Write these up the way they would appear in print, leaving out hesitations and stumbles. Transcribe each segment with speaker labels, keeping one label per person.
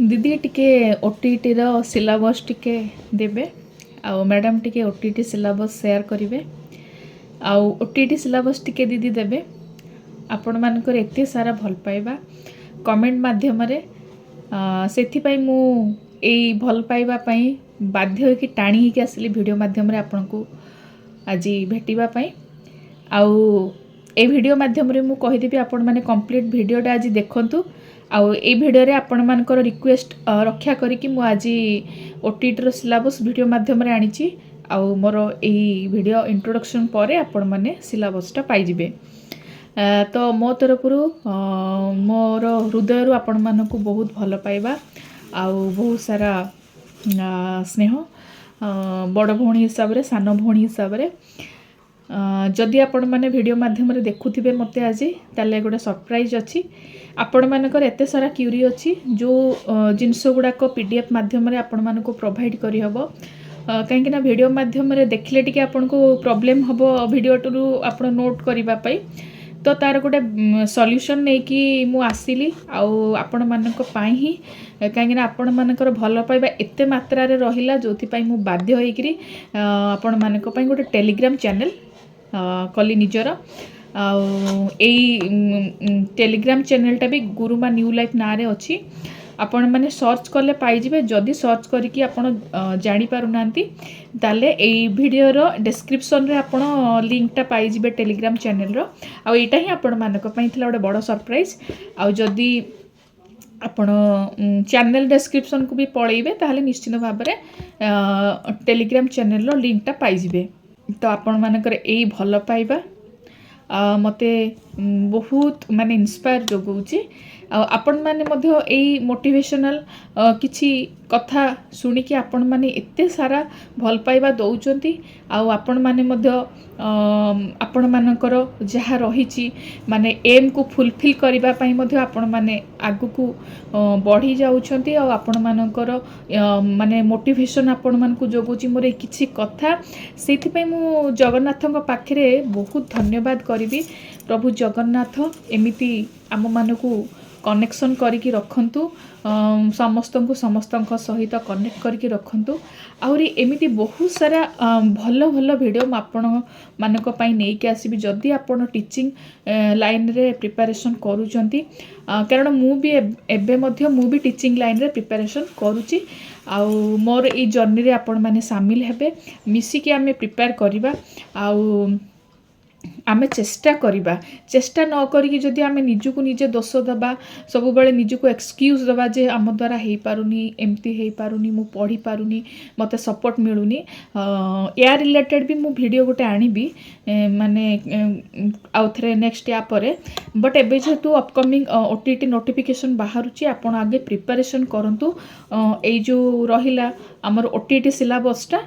Speaker 1: दीदी टिके ओटीटी रो सिलेबस टिके देबे आउ मैडम टिके ओटीटी सिलेबस शेयर करिवे आउ ओटीटी सिलेबस टिके दीदी देबे आपण मानकर एते सारा भल पाइबा कमेंट माध्यम रे सेथि पई मु एई भल पाइबा पई बाध्य होई कि टाणी कि आसली वीडियो माध्यम रे आपण को आज भेटिबा पई आउ ए वीडियो माध्यम रे मु कहि देबी आपण माने कंप्लीट वीडियोटा आज देखंतु आउ ए वीडियो रे आपण मानकर रिक्वेस्ट रक्षा करी कि मु आज ओटीटी रो सिलेबस वीडियो माध्यम रे आनिची आउ मोर ए वीडियो इंट्रोडक्शन परे आपण माने सिलेबसटा पाई जिवे। तो मो तरफ मोर हृदय आपण मानक बहुत भल पाइबा आउ बहुत सारा स्नेह बड़ भौणी हिसाब रे सान भौणी हिसाब रे जदि आपण माने वीडियो माध्यम रे देखुथिबे मते आज ताले गोटे सरप्राइज अछि आपण मानकर एते सारा क्यूरी अछि जो जिनस गुडा को पीडीएफ माध्यम रे आपण मानको प्रोवाइड करि हबो कहीं ना वीडियो माध्यम रे देखले टिके आपण को प्रॉब्लम हबो वीडियो टू आपण नोट करिबा पई तो तार गोटे सॉल्यूशन नहीं कि मु आसिली आउ आपण मानक पाई ही कहीं आपण मानकर भल पाइबा एते मात्रा रे रहिला जोथि पई मु बाध्य होई करी आपण मानक पई गोटे टेलीग्राम चैनल कली निजर टेलीग्राम चैनलटा भी गुरुमा न्यू लाइफ ना रे अछि आपण माने सर्च कले पाई जिवे जदि सर्च करिकि आपण जानि पारु नांती ताले एई वीडियो रो डिस्क्रिप्शन रे आपण लिंकटा पाई जिवे टेलीग्राम चैनल रो आ एटा ही आपण मानक पई थिला ओडे बड़ सरप्राइज आ जदि आपण चैनल डिस्क्रिप्शन को भी पळेइबे ताले निश्चित भाव रे टेलीग्राम चैनल रो लिंकटा पाई जिवे। तो आपण मानकर एई भल पाइबा मते बहुत माने इंस्पायर जोगौची आपण माने मध्य एई मोटिवेशनल किछि कथा सुनी कि आपण माने एते सारा भल पाइबा दउचंती आपण माने मध्य आपण मानकर जहा रहिछि माने एम को फुलफिल करिबा पई मध्य आपण माने आगु को बढ़ी जाउछंती आपण मानकर माने मोटिवेशन आपण मान को जोगुची मोरे किछि कथा सेथि पई मु जगन्नाथଙ୍କ पाखरे बहुत धन्यवाद करिवि। प्रभु जगन्नाथ एमिति आम मानकू कनेक्शन करिकी रखंतु समस्त सहित कनेक्ट करिकी रखंतु आउरी एमिति बहुत सारा भल भल वीडियो आपण मानक पई नै के आसीबी जदि आपण टीचिंग लाइन रे प्रिपरेशन करूचंती कारण मु भी एबे मध्य मु भी टीचिंग लाइन रे प्रिपरेशन करूची आउ मोर ई जर्नी रे आपण माने शामिल हेबे मिसी के आमे प्रिपेयर करिबा आउ आमे चेष्टा करिबा चेष्टा न करिकी जदि आमे निजु को निजे दोष दबा सब बेले निजु को एक्सक्यूज दबा जे आम द्वारा हेई पारुनी एमती हेई पारुनी मु पढ़ी पारुनी मते सपोर्ट मिलुनी या रिलेटेड भी मु वीडियो गोटे आनिबी माने आउ थरे नेक्स्ट या परे बट एबे जेतु अपकमिंग ओटीटी नोटिफिकेशन बाहरुची आपण आगे प्रिपरेशन करंतु एई जो रहिला हमर ओटीटी सिलेबसटा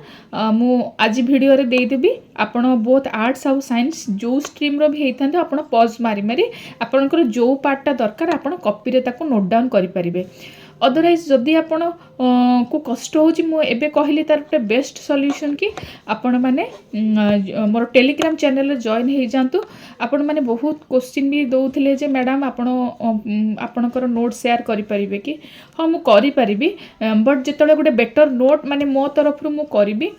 Speaker 1: मु आज वीडियो रे देई देबी आपण बोथ आर्ट्स आउ साइंस जो स्ट्रीम रो भी हेइथांते आपण पॉज मारी मारी आपनकर जो पार्टटा दरकार आपण कॉपी रे ताको नोट डाउन करि परिबे अदरवाइज जदि आपण को कष्ट होची मु एबे कहली तार पे बेस्ट सॉल्यूशन कि आपण माने मोर टेलीग्राम चैनल रे जॉइन हे जांतु आपण माने बहुत क्वेश्चन भी दउथिले जे मैडम आपण आपणकर नोट शेयर करि परिबे कि हां मु करि परिबी बट जेतले गोटे बेटर नोट माने मो तरफ रु मु करिबी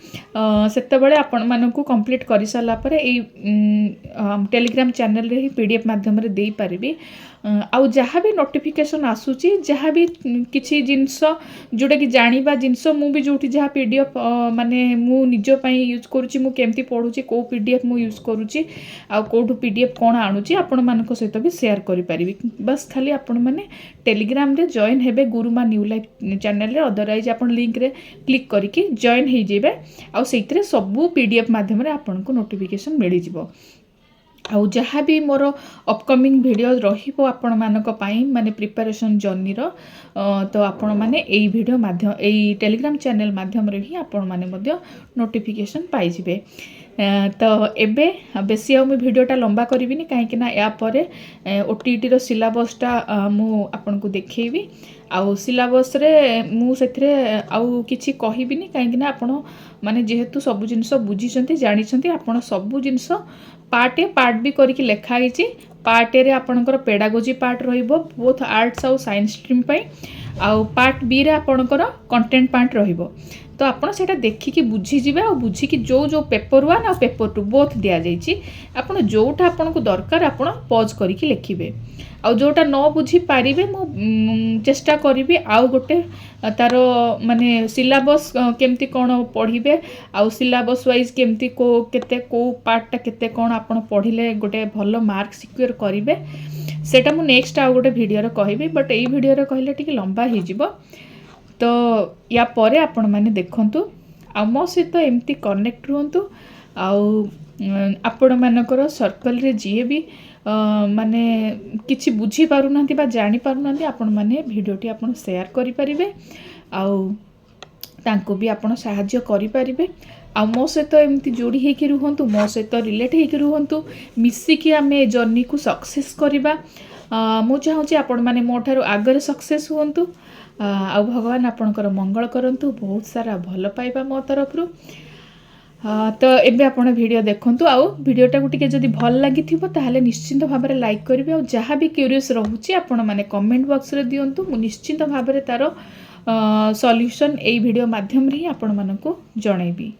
Speaker 1: सेते बेले आपण मानकू कंप्लीट करि साला परे ए टेलीग्राम चैनल रे ही पीडीएफ माध्यम रे देई परिबी आउ जहाँ भी नोटिफिकेशन आसूची जहाँ भी किसी जिनस जोटा कि जानिबा जिनस मु भी जोटी जहाँ पीडीएफ माने मु निज पई यूज करूची मु केमती पढुची को पीडीएफ मु यूज करूची आ कोठु पीडीएफ कोन आणुची आपण मानको सहित भी शेयर करि परिबी बस खाली आपण माने टेलीग्राम रे जॉइन हेबे गुरुमा न्यू लाइफ चैनल रे अदरवाइज आपण लिंक रे क्लिक करिकि जॉइन हे जेबे आ सेइतरे सब पीडीएफ माध्यम रे आपण को नोटिफिकेशन मिली जिवो आउ जहाँ भी मोर अपकमिंग वीडियो रहिबो आपण मानक पाई माने प्रिपरेशन जर्नी रो तो आपण माने एई वीडियो माध्यम एई टेलीग्राम चैनल माध्यम रे ही आपण माने मध्य नोटिफिकेशन पाई जिवे। तो एबे बेसी आ मु वीडियोटा लंबा करिविनी काहेकि ना या परे ओटीटी रो सिलेबसटा मु आपण को देखैबी आउ सिलेबस रे मु सेथरे आउ किछि कहिबिनी काहेकि ना आपण माने जेहेतु सब जिंस बुझिसंती जानिसंती आपण सब जिंस पार्ट ए पार्ट भी करके लिखाई पार्ट ए रे आपणकर पेडागोजी पार्ट रहिबो बोथ आर्ट्स आउ साइंस स्ट्रीम पई आउ पार्ट बी रे आपणकर कंटेंट पार्ट रहिबो तो आपण सेटा देखिकी बुझीजिबे आ बुझिकी जो जो पेपर 1 आ पेपर 2 बोथ दिया जाइछि आपण जोटा आपनको दरकार आपण पॉज करिकी लिखिबे आ जोटा न बुझी पारिबे मो चेष्टा करिबे आ गोटे तार माने सिलेबस केमती कोन पढिबे आ सिलेबस वाइज केमती को केते को पार्टटा केते कोन आपण पढिले गोटे भलो मार्क सिक्योर करिबे सेटा मु नेक्स्ट आ गोटे वीडियो रे कहिबे बट एई वीडियो रे कहले टिके लंबा हि जिवो तो या परे आपण माने देखंतु आ मो सहित एमती कनेक्ट रुहंतु आपण मानकर सर्कल रे जिए भी माने किछि बुझी पारु नांती बा जानि पारु नांती आपण माने वीडियोटी आपण शेयर करि परिबे आउ तांको भी आपण सहाय्य करि परिबे आ मो सहित एमती जोड़ी हेकि रुहंतु मो सहित रिलेट हेकि रुहंतु मिसिकी आमे जर्नी को सक्सेस करिबा मु चाहूँ आपण माने मोठारु आगरे सक्सेस हुंतु आ भगवान आपणकर मंगल करंतु बहुत सारा भल पाइबा मो तरफरु तो एबे आपण वीडियो देखंतु आउ वीडियोटा को टिके जदी भल लागिथिबो ताहाले निश्चिंत भाबरे लाइक करिवे आ जहाँ भी क्यूरियस रहूची आपण माने कमेंट बॉक्स रे दियंतु मु निश्चिंत भाबरे तारो सॉल्यूशन एई वीडियो माध्यम रे आपण मानको जणैबी।